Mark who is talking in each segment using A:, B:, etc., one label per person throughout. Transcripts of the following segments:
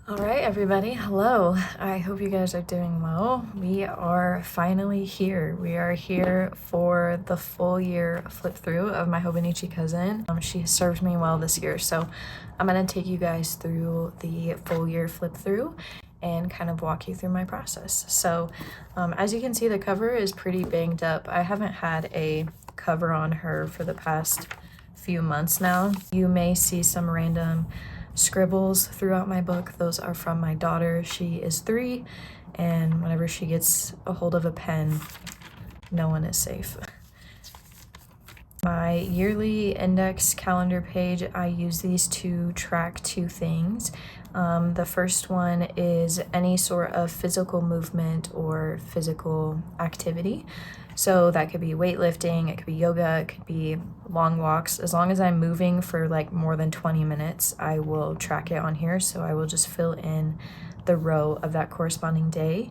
A: All right, everybody. Hello. I hope you guys are doing well. We are finally here. We are here for the full year flip through of my Hobonichi cousin. She has served me well this year, so I'm going to take you guys through the full year flip through and kind of walk you through my process. So as you can see, the cover is pretty banged up. I haven't had a cover on her for the past few months now. You may see some random scribbles throughout my book. Those are from my daughter. She is 3, and whenever she gets a hold of a pen, no one is safe. My yearly index calendar page, I use these to track 2 things. The first one is any sort of physical movement or physical activity. So that could be weightlifting, it could be yoga, it could be long walks. As long as I'm moving for like more than 20 minutes, I will track it on here. So I will just fill in the row of that corresponding day.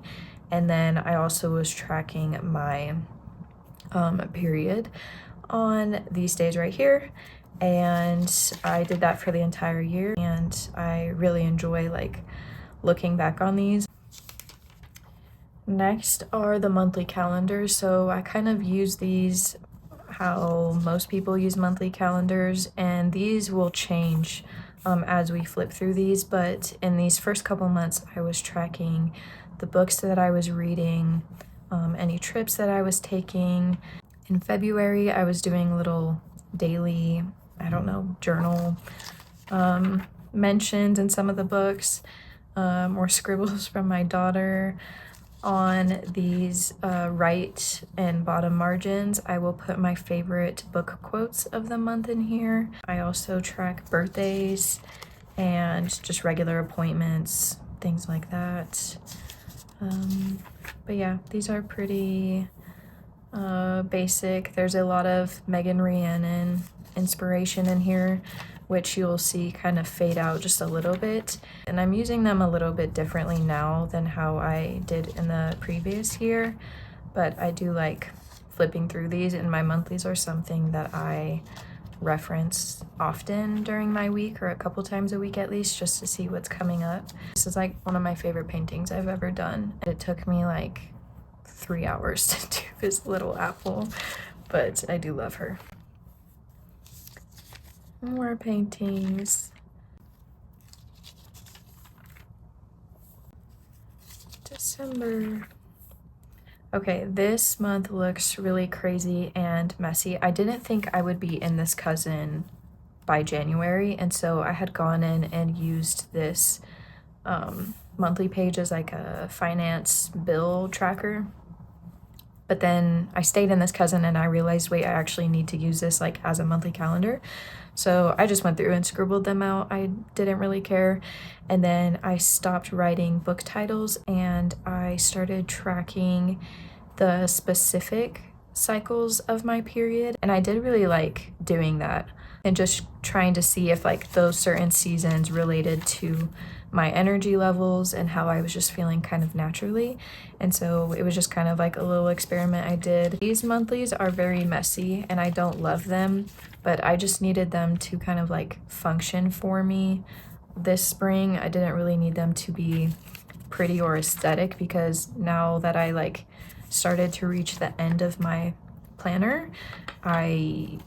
A: And then I also was tracking my period on these days right here. And I did that for the entire year, and I really enjoy like looking back on these. Next are the monthly calendars. So I kind of use these how most people use monthly calendars, and these will change as we flip through these. But in these first couple months, I was tracking the books that I was reading, any trips that I was taking. In February, I was doing little daily, journal mentions in some of the books, or scribbles from my daughter. On these right and bottom margins, I will put my favorite book quotes of the month in here. I also track birthdays and just regular appointments, things like that. But yeah, these are pretty basic. There's a lot of Megan Rhiannon inspiration in here, which you'll see kind of fade out just a little bit. And I'm using them a little bit differently now than how I did in the previous year, but I do like flipping through these, and my monthlies are something that I reference often during my week, or a couple times a week at least, just to see what's coming up. This is like one of my favorite paintings I've ever done. It took me like 3 hours to do this little apple, but I do love her. More paintings. December. Okay, this month looks really crazy and messy. I didn't think I would be in this cousin by January, and so I had gone in and used this monthly page as like a finance bill tracker. But then I stayed in this cousin and I realized, wait, I actually need to use this like as a monthly calendar. So I just went through and scribbled them out. I didn't really care. And then I stopped writing book titles and I started tracking the specific cycles of my period. And I did really like doing that and just trying to see if like those certain seasons related to my energy levels and how I was just feeling kind of naturally. And so it was just kind of like a little experiment I did. These monthlies are very messy and I don't love them, but I just needed them to kind of like function for me this spring. I didn't really need them to be pretty or aesthetic, because now that I like started to reach the end of my planner, I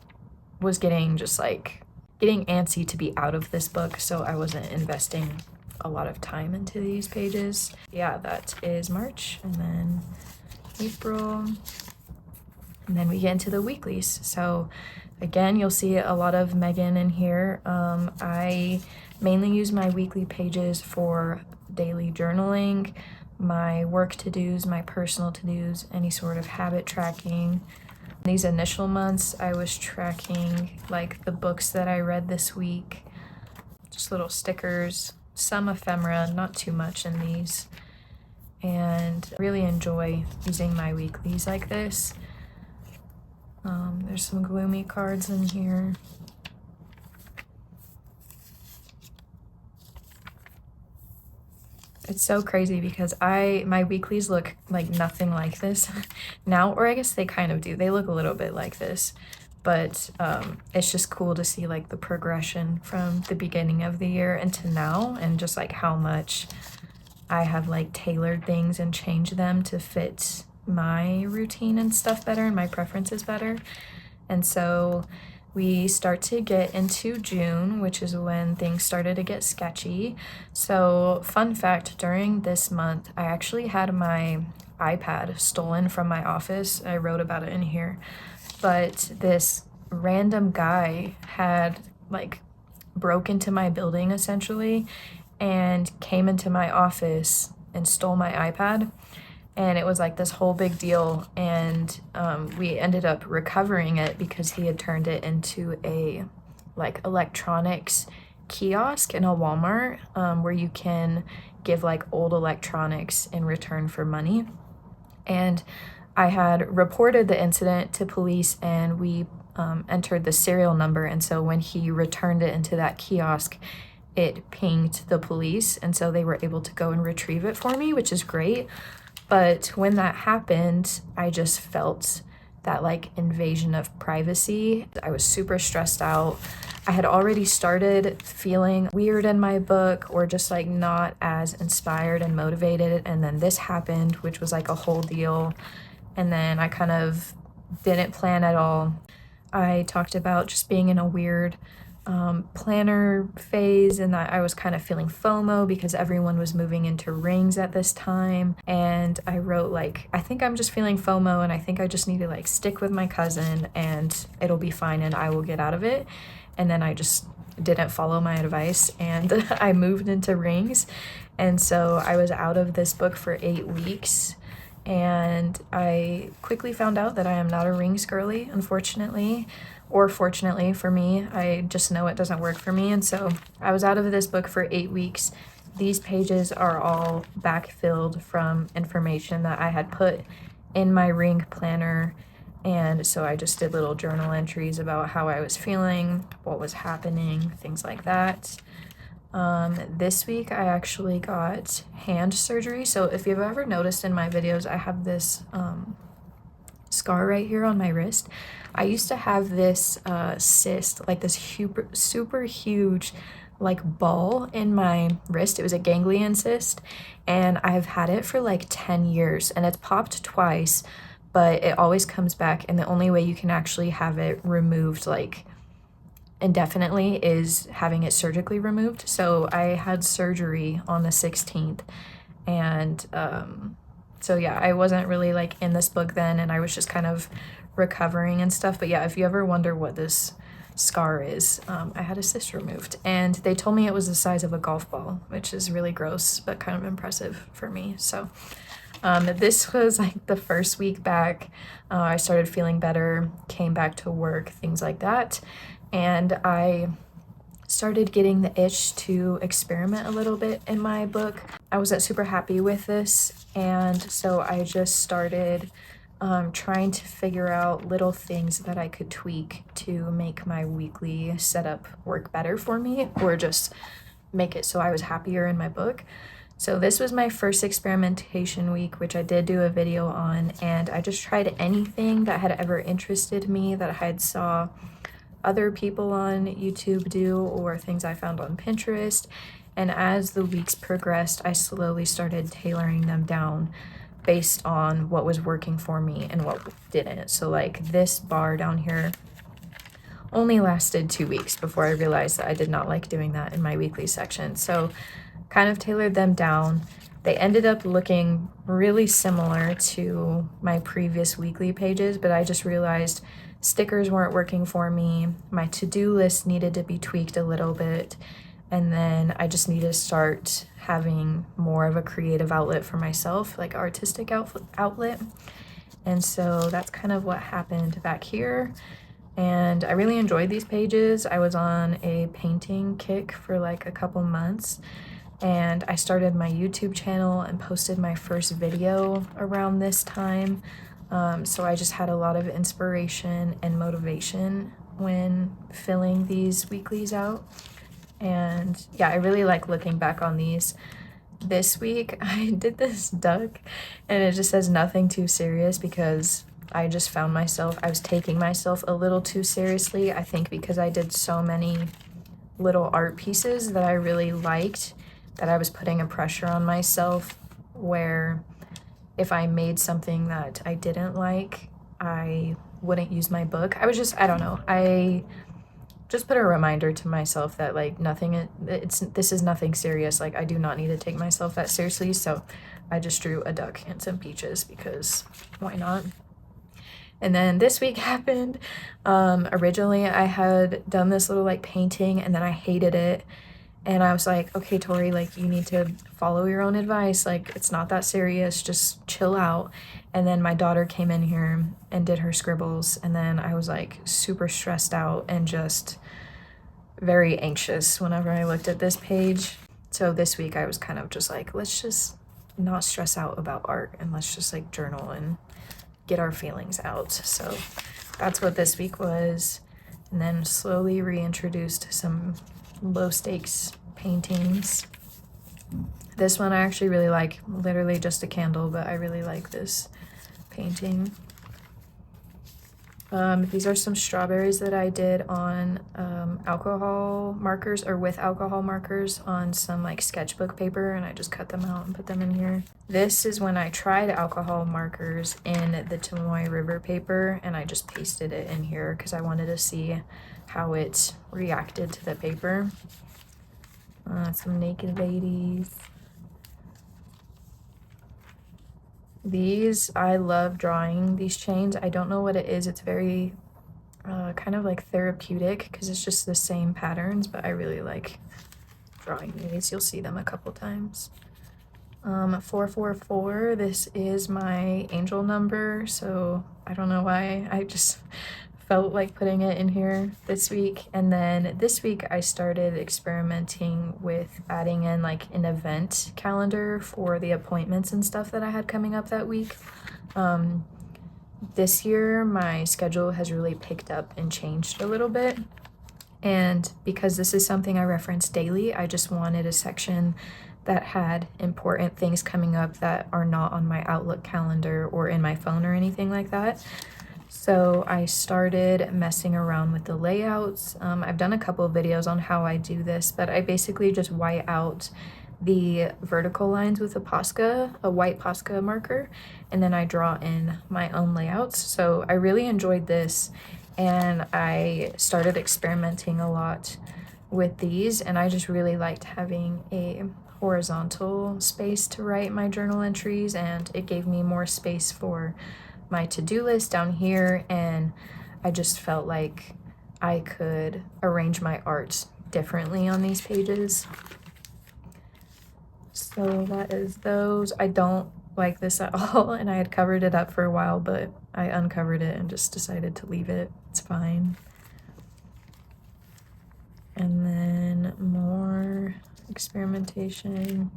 A: was getting antsy to be out of this book, so I wasn't investing a lot of time into these pages. Yeah, that is March, and then April, and then we get into the weeklies. So again, you'll see a lot of Megan in here. I mainly use my weekly pages for daily journaling, my work to-dos, my personal to-dos, any sort of habit tracking. These initial months, I was tracking like the books that I read this week, just little stickers, some ephemera, not too much in these, and really enjoy using my weeklies like this. There's some gloomy cards in here. It's so crazy because my weeklies look like nothing like this now, or I guess they kind of do. They look a little bit like this, but it's just cool to see like the progression from the beginning of the year into now, and just like how much I have like tailored things and changed them to fit my routine and stuff better and my preferences better. And so we start to get into June, which is when things started to get sketchy. So fun fact, during this month, I actually had my iPad stolen from my office. I wrote about it in here, but this random guy had like broke into my building essentially and came into my office and stole my iPad. And it was like this whole big deal, and we ended up recovering it because he had turned it into a like electronics kiosk in a Walmart, where you can give like old electronics in return for money. And I had reported the incident to police, and we entered the serial number, and so when he returned it into that kiosk, it pinged the police, and so they were able to go and retrieve it for me, which is great. But when that happened, I just felt that like invasion of privacy. I was super stressed out. I had already started feeling weird in my book, or just like not as inspired and motivated. And then this happened, which was like a whole deal. And then I kind of didn't plan at all. I talked about just being in a weird planner phase, and that I was kind of feeling FOMO because everyone was moving into rings at this time. And I wrote like, I think I'm just feeling FOMO, and I think I just need to like stick with my cousin and it'll be fine and I will get out of it. And then I just didn't follow my advice, and I moved into rings. And so I was out of this book for 8 weeks, and I quickly found out that I am not a rings girly, unfortunately. Or fortunately for me, I just know it doesn't work for me. And so I was out of this book for 8 weeks. These pages are all backfilled from information that I had put in my ring planner. And so I just did little journal entries about how I was feeling, what was happening, things like that. This week I actually got hand surgery. So if you've ever noticed in my videos, I have this scar right here on my wrist. I used to have this cyst, like this super huge like ball in my wrist. It was a ganglion cyst, and I've had it for like 10 years, and it's popped twice, but it always comes back, and the only way you can actually have it removed like indefinitely is having it surgically removed. So I had surgery on the 16th, and so yeah, I wasn't really like in this book then, and I was just kind of recovering and stuff. But yeah, if you ever wonder what this scar is, I had a cyst removed, and they told me it was the size of a golf ball, which is really gross but kind of impressive for me. So this was like the first week back. I started feeling better, came back to work, things like that, and I started getting the itch to experiment a little bit in my book. I wasn't super happy with this, and so I just started trying to figure out little things that I could tweak to make my weekly setup work better for me, or just make it so I was happier in my book. So this was my first experimentation week, which I did do a video on, and I just tried anything that had ever interested me, that I had saw other people on YouTube do, or things I found on Pinterest. And as the weeks progressed, I slowly started tailoring them down based on what was working for me and what didn't. So like this bar down here only lasted 2 weeks before I realized that I did not like doing that in my weekly section. So kind of tailored them down. They ended up looking really similar to my previous weekly pages, but I just realized stickers weren't working for me. My to-do list needed to be tweaked a little bit. And then I just need to start having more of a creative outlet for myself, like artistic outlet. And so that's kind of what happened back here. And I really enjoyed these pages. I was on a painting kick for like a couple months, and I started my YouTube channel and posted my first video around this time. So I just had a lot of inspiration and motivation when filling these weeklies out. And yeah, I really like looking back on these. This week I did this duck, and it just says nothing too serious because I just found myself, I was taking myself a little too seriously, I think because I did so many little art pieces that I really liked, that I was putting a pressure on myself where if I made something that I didn't like, I wouldn't use my book. I don't know. I just put a reminder to myself that like this is nothing serious. Like I do not need to take myself that seriously. So I just drew a duck and some peaches because why not? And then this week happened. Originally I had done this little like painting and then I hated it. And I was like, okay, Tori, like you need to follow your own advice. Like it's not that serious, just chill out. And then my daughter came in here and did her scribbles. And then I was like super stressed out and just very anxious whenever I looked at this page. So this week I was kind of just like, let's just not stress out about art and let's just like journal and get our feelings out. So that's what this week was. And then slowly reintroduced some low stakes paintings. This one I actually really like, literally just a candle, but I really like this painting. These are some strawberries that I did on alcohol markers, or with alcohol markers on some like sketchbook paper, and I just cut them out and put them in here. This is when I tried alcohol markers in the Tomoe River paper, and I just pasted it in here because I wanted to see how it reacted to the paper. Some naked ladies. These, I love drawing these chains. I don't know what it is. It's very kind of like therapeutic because it's just the same patterns, but I really like drawing these. You'll see them a couple times. 444, this is my angel number, so I don't know why. I just felt like putting it in here this week. And then this week I started experimenting with adding in like an event calendar for the appointments and stuff that I had coming up that week. This year my schedule has really picked up and changed a little bit. And because this is something I reference daily, I just wanted a section that had important things coming up that are not on my Outlook calendar or in my phone or anything like that. So I started messing around with the layouts. I've done a couple of videos on how I do this, but I basically just white out the vertical lines with a white Posca marker, and then I draw in my own layouts. So I really enjoyed this, and I started experimenting a lot with these, and I just really liked having a horizontal space to write my journal entries, and it gave me more space for my to-do list down here, and I just felt like I could arrange my art differently on these pages. So that is those. I don't like this at all, and I had covered it up for a while, but I uncovered it and just decided to leave it. It's fine. And then more experimentation.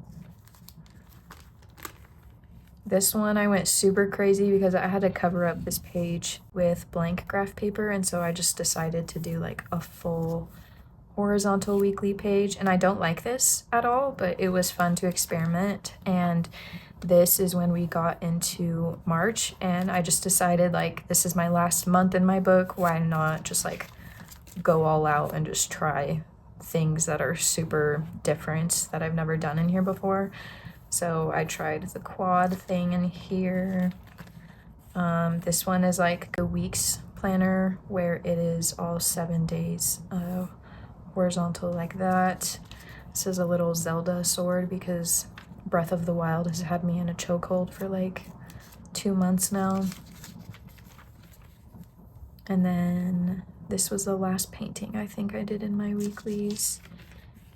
A: This one I went super crazy because I had to cover up this page with blank graph paper, and so I just decided to do like a full horizontal weekly page, and I don't like this at all, but it was fun to experiment. And this is when we got into March, and I just decided like this is my last month in my book, why not just like go all out and just try things that are super different that I've never done in here before. So I tried the quad thing in here. This one is like a week's planner where it is all 7 days horizontal like that. This is a little Zelda sword because Breath of the Wild has had me in a chokehold for like 2 months now. And then this was the last painting I think I did in my weeklies.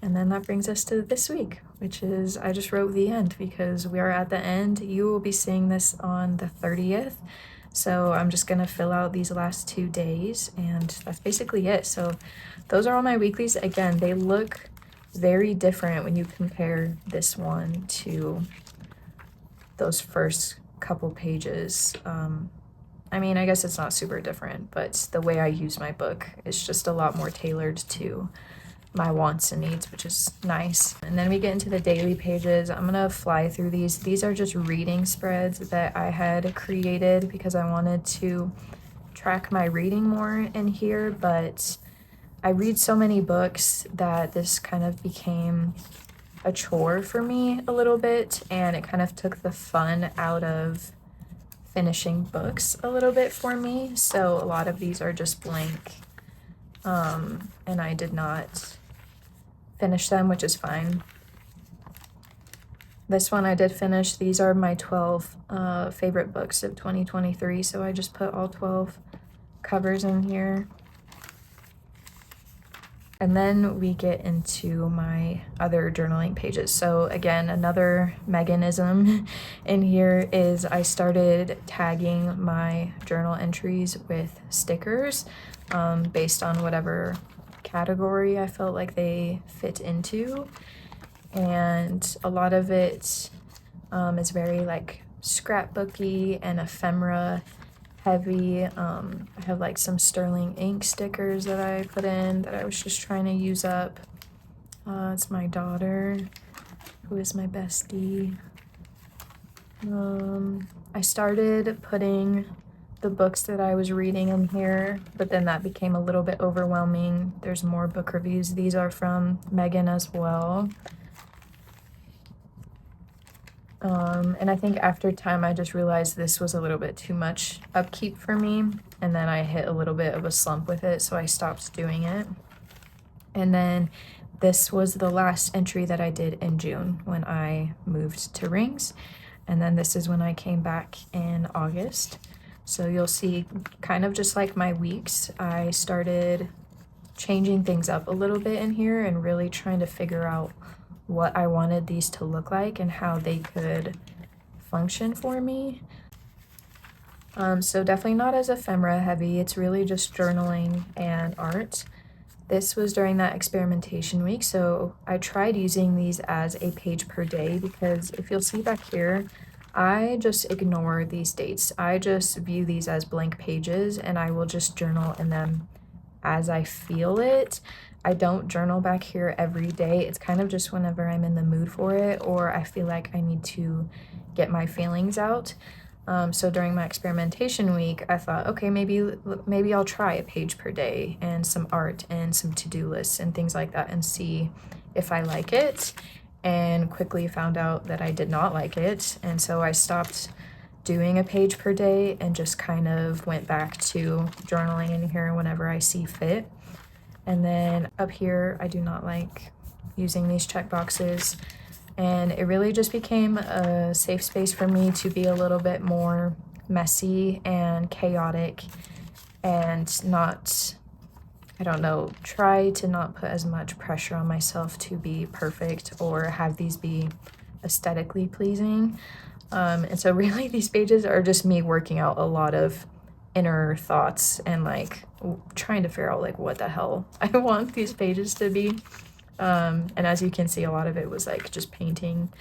A: And then that brings us to this week, which is, I just wrote the end because we are at the end. You will be seeing this on the 30th. So I'm just gonna fill out these last 2 days, and that's basically it. So those are all my weeklies. Again, they look very different when you compare this one to those first couple pages. I mean, I guess it's not super different, but the way I use my book is just a lot more tailored to my wants and needs, which is nice. And then we get into the daily pages. I'm gonna fly through these. These are just reading spreads that I had created because I wanted to track my reading more in here, but I read so many books that this kind of became a chore for me a little bit, and it kind of took the fun out of finishing books a little bit for me. So a lot of these are just blank, and I did not finish them, which is fine. This one I did finish. These are my 12 favorite books of 2023, so I just put all 12 covers in here. And then we get into my other journaling pages. So again, another mechanism in here is I started tagging my journal entries with stickers based on whatever category I felt like they fit into. And a lot of it is very like scrapbooky and ephemera heavy. I have like some sterling ink stickers that I put in that I was just trying to use up. It's my daughter, who is my bestie. I started putting the books that I was reading in here, but then that became a little bit overwhelming. There's more book reviews. These are from Megan as well. And I think after time, I just realized this was a little bit too much upkeep for me. And then I hit a little bit of a slump with it, so I stopped doing it. And then this was the last entry that I did in June when I moved to Rings. And then this is when I came back in August. So you'll see kind of just like my weeks, I started changing things up a little bit in here and really trying to figure out what I wanted these to look like and how they could function for me. So definitely not as ephemera heavy. It's really just journaling and art. This was during that experimentation week, so I tried using these as a page per day because if you'll see back here, I just ignore these dates. I just view these as blank pages and I will just journal in them as I feel it. I don't journal back here every day. It's kind of just whenever I'm in the mood for it or I feel like I need to get my feelings out. So during my experimentation week, I thought, okay, maybe I'll try a page per day and some art and some to-do lists and things like that and see if I like it, and quickly found out that I did not like it. And so I stopped doing a page per day and just kind of went back to journaling in here whenever I see fit. And then up here, I do not like using these check boxes. And it really just became a safe space for me to be a little bit more messy and chaotic and not, I don't know, try to not put as much pressure on myself to be perfect or have these be aesthetically pleasing. And so really these pages are just me working out a lot of inner thoughts and like trying to figure out like what the hell I want these pages to be. And as you can see, a lot of it was like just painting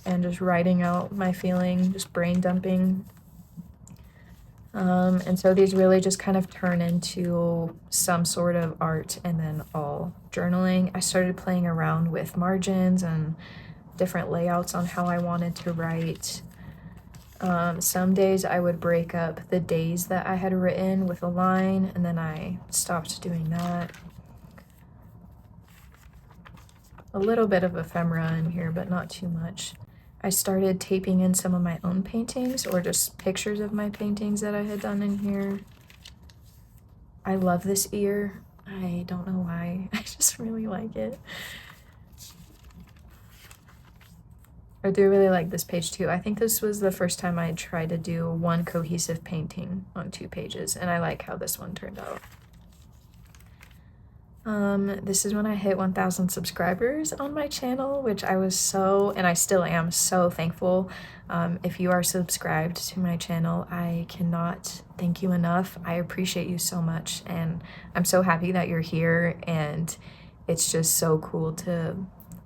A: and just writing out my feeling, just brain dumping. And so these really just kind of turn into some sort of art and then all journaling. I started playing around with margins and different layouts on how I wanted to write. Some days I would break up the days that I had written with a line, and then I stopped doing that. A little bit of ephemera in here, but not too much. I started taping in some of my own paintings or just pictures of my paintings that I had done in here. I love this ear. I don't know why. I just really like it. I do really like this page too. I think this was the first time I tried to do one cohesive painting on 2 pages, and I like how this one turned out. This is when I hit 1,000 subscribers on my channel, which I was so, and I still am so thankful. If you are subscribed to my channel, I cannot thank you enough. I appreciate you so much, and I'm so happy that you're here, and it's just so cool to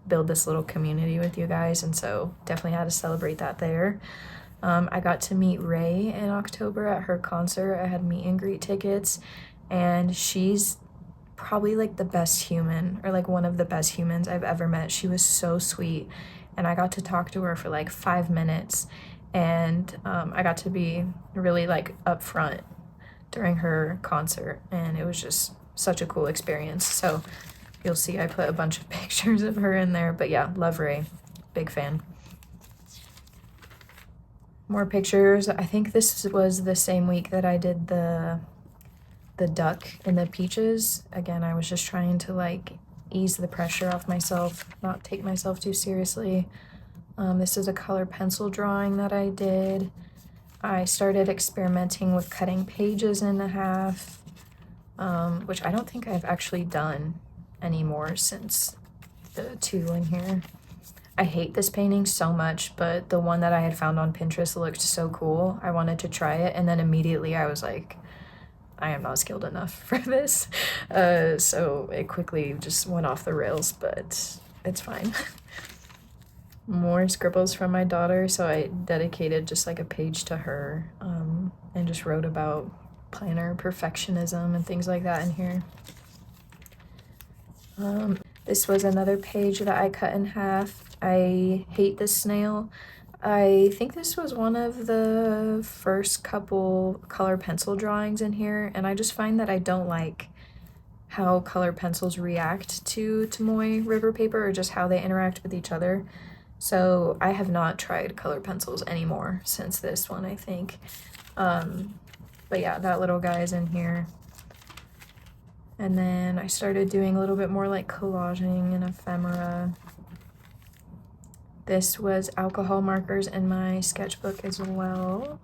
A: build this little community with you guys, and so definitely had to celebrate that there. I got to meet Ray in October at her concert. I had meet and greet tickets, and she's probably like the best human, or like one of the best humans I've ever met. She was so sweet, and I got to talk to her for like 5 minutes, and I got to be really like upfront during her concert, and it was just such a cool experience. So you'll see I put a bunch of pictures of her in there, but yeah, love Ray, big fan. More pictures. I think this was the same week that I did the duck and the peaches. Again, I was just trying to like ease the pressure off myself, not take myself too seriously. This is a color pencil drawing that I did. I started experimenting with cutting pages in half, which I don't think I've actually done anymore since the two in here. I hate this painting so much, but the one that I had found on Pinterest looked so cool. I wanted to try it, and then immediately I was like, I am not skilled enough for this. So it quickly just went off the rails, but it's fine. More scribbles from my daughter, so I dedicated just like a page to her, and just wrote about planner perfectionism and things like that in here. This was another page that I cut in half. I hate this snail. I think this was one of the first couple color pencil drawings in here, and I just find that I don't like how color pencils react to Tomoe river paper, or just how they interact with each other. So I have not tried color pencils anymore since this one, I think. But yeah, that little guy is in here. And then I started doing a little bit more like collaging and ephemera. This was alcohol markers in my sketchbook as well.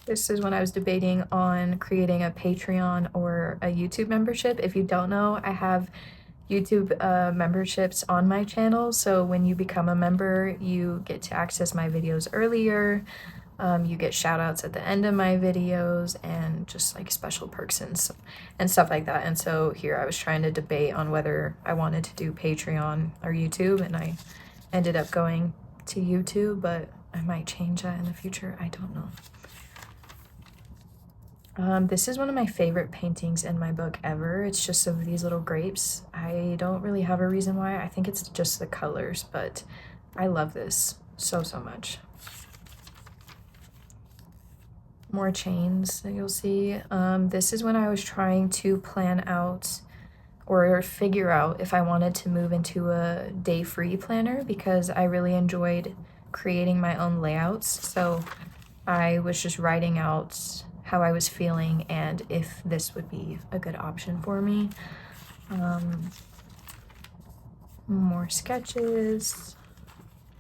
A: This is when I was debating on creating a Patreon or a YouTube membership. If you don't know, I have YouTube memberships on my channel. So when you become a member, you get to access my videos earlier. You get shout outs at the end of my videos, and just like special perks and stuff like that. And so here I was trying to debate on whether I wanted to do Patreon or YouTube, and I ended up going to YouTube, but I might change that in the future. I don't know. This is one of my favorite paintings in my book ever. It's just of these little grapes. I don't really have a reason why. I think it's just the colors, but I love this so much. More chains that you'll see. This is when I was trying to plan out or figure out if I wanted to move into a day-free planner, because I really enjoyed creating my own layouts. So I was just writing out how I was feeling and if this would be a good option for me. More sketches.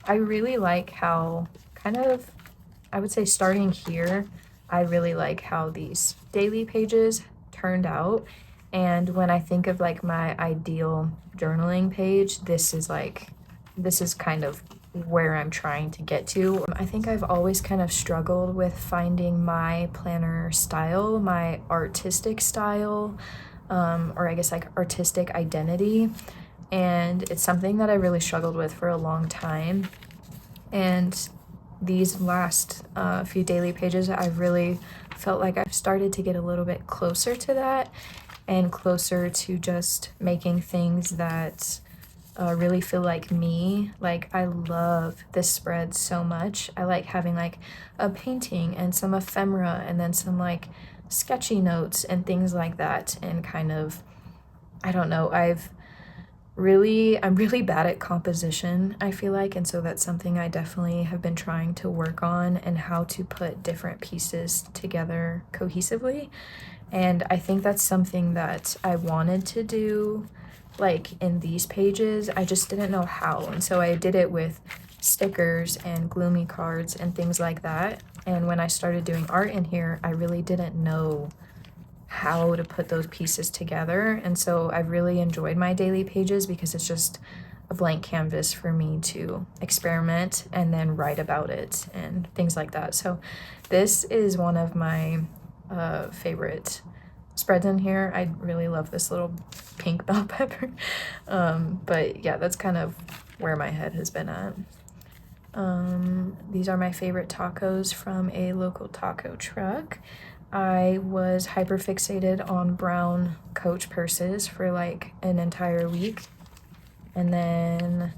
A: I really like how I would say starting here, I really like how these daily pages turned out. And when I think of like my ideal journaling page, this is kind of where I'm trying to get to. I think I've always kind of struggled with finding my planner style, my artistic style, or I guess like artistic identity. And it's something that I really struggled with for a long time. And these last few daily pages, I've really felt like I've started to get a little bit closer to that, and closer to just making things that really feel like me. Like, I love this spread so much. I like having like a painting and some ephemera and then some like sketchy notes and things like that, and kind of, I don't know, I'm really bad at composition, I feel like, and so that's something I definitely have been trying to work on, and how to put different pieces together cohesively. And I think that's something that I wanted to do, like in these pages. I just didn't know how, and so I did it with stickers and gloomy cards and things like that. And when I started doing art in here, I really didn't know how to put those pieces together. And so I've really enjoyed my daily pages, because it's just a blank canvas for me to experiment and then write about it and things like that. So this is one of my favorite spreads in here. I really love this little pink bell pepper. But yeah, that's kind of where my head has been at. These are my favorite tacos from a local taco truck. I was hyper fixated on brown Coach purses for like an entire week. And then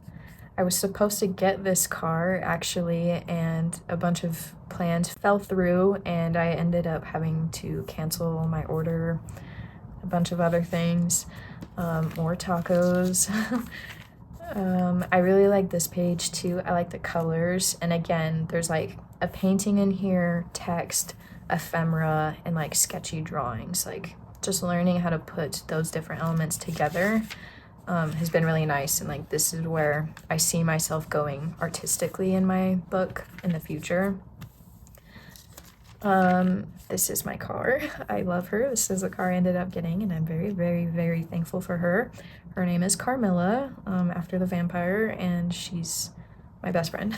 A: I was supposed to get this car actually, and a bunch of plans fell through and I ended up having to cancel my order, a bunch of other things, more tacos. I really like this page too. I like the colors, and again, there's like a painting in here, text, ephemera, and like sketchy drawings. Like just learning how to put those different elements together has been really nice, and like this is where I see myself going artistically in my book in the future. This is my car. I love her. This is the car I ended up getting, and I'm very, very, very thankful for her. Her name is Carmilla, after the vampire, and she's my best friend.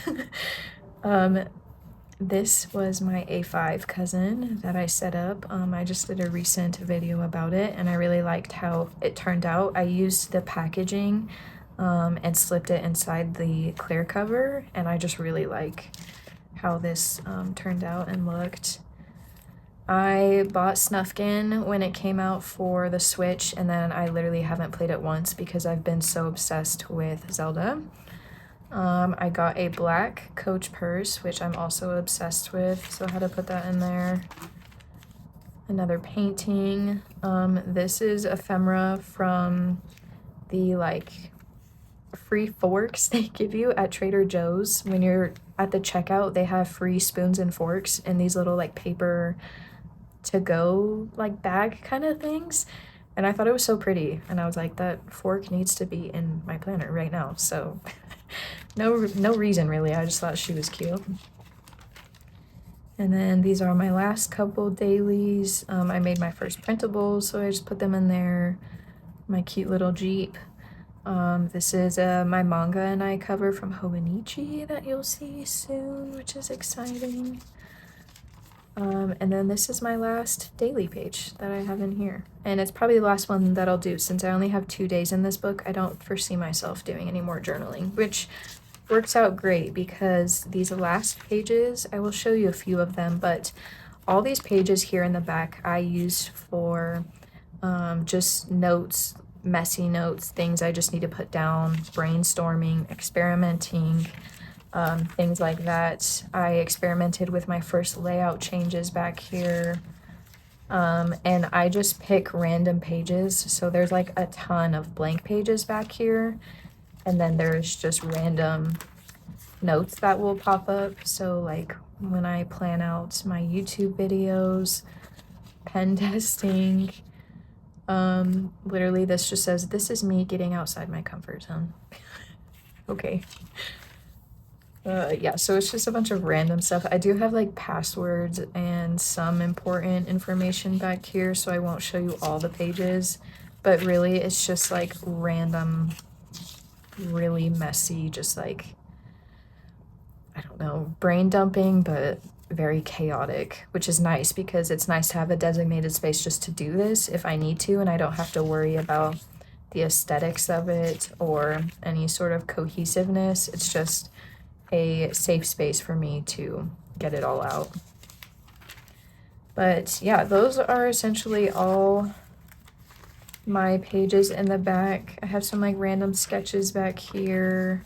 A: This was my A5 cousin that I set up. I just did a recent video about it, and I really liked how it turned out. I used the packaging and slipped it inside the clear cover, and I just really like how this turned out and looked. I bought Snufkin when it came out for the Switch, and then I literally haven't played it once because I've been so obsessed with Zelda. I got a black Coach purse, which I'm also obsessed with, so I had to put that in there. Another painting. This is ephemera from the like free forks they give you at Trader Joe's. When you're at the checkout, they have free spoons and forks in these little like paper to go like bag kind of things, and I thought it was so pretty, and I was like, that fork needs to be in my planner right now. So no reason really, I just thought she was cute. And then these are my last couple dailies. I made my first printables, so I just put them in there. My cute little Jeep. This is my manga and I cover from Hobonichi that you'll see soon, which is exciting. And then this is my last daily page that I have in here. And it's probably the last one that I'll do since I only have 2 days in this book. I don't foresee myself doing any more journaling, which works out great because these last pages, I will show you a few of them, but all these pages here in the back I use for just notes, messy notes, things I just need to put down, brainstorming, experimenting, things like that. I experimented with my first layout changes back here, and I just pick random pages. So there's like a ton of blank pages back here, and then there's just random notes that will pop up. So like when I plan out my YouTube videos, pen testing, literally this just says, this is me getting outside my comfort zone. Okay. Yeah, so it's just a bunch of random stuff. I do have like passwords and some important information back here, so I won't show you all the pages, but really it's just like random, really messy, just like, I don't know, brain dumping, but very chaotic, which is nice because it's nice to have a designated space just to do this if I need to, and I don't have to worry about the aesthetics of it or any sort of cohesiveness. It's just a safe space for me to get it all out. But yeah, those are essentially all my pages in the back. I have some like random sketches back here,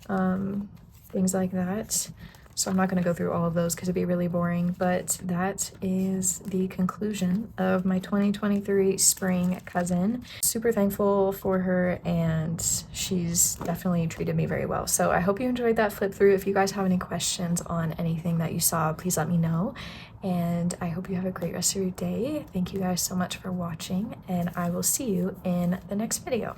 A: things like that. So I'm not going to go through all of those because it'd be really boring, but that is the conclusion of my 2023 spring cousin. Super thankful for her, and she's definitely treated me very well. So I hope you enjoyed that flip through. If you guys have any questions on anything that you saw, please let me know. And I hope you have a great rest of your day. Thank you guys so much for watching, and I will see you in the next video.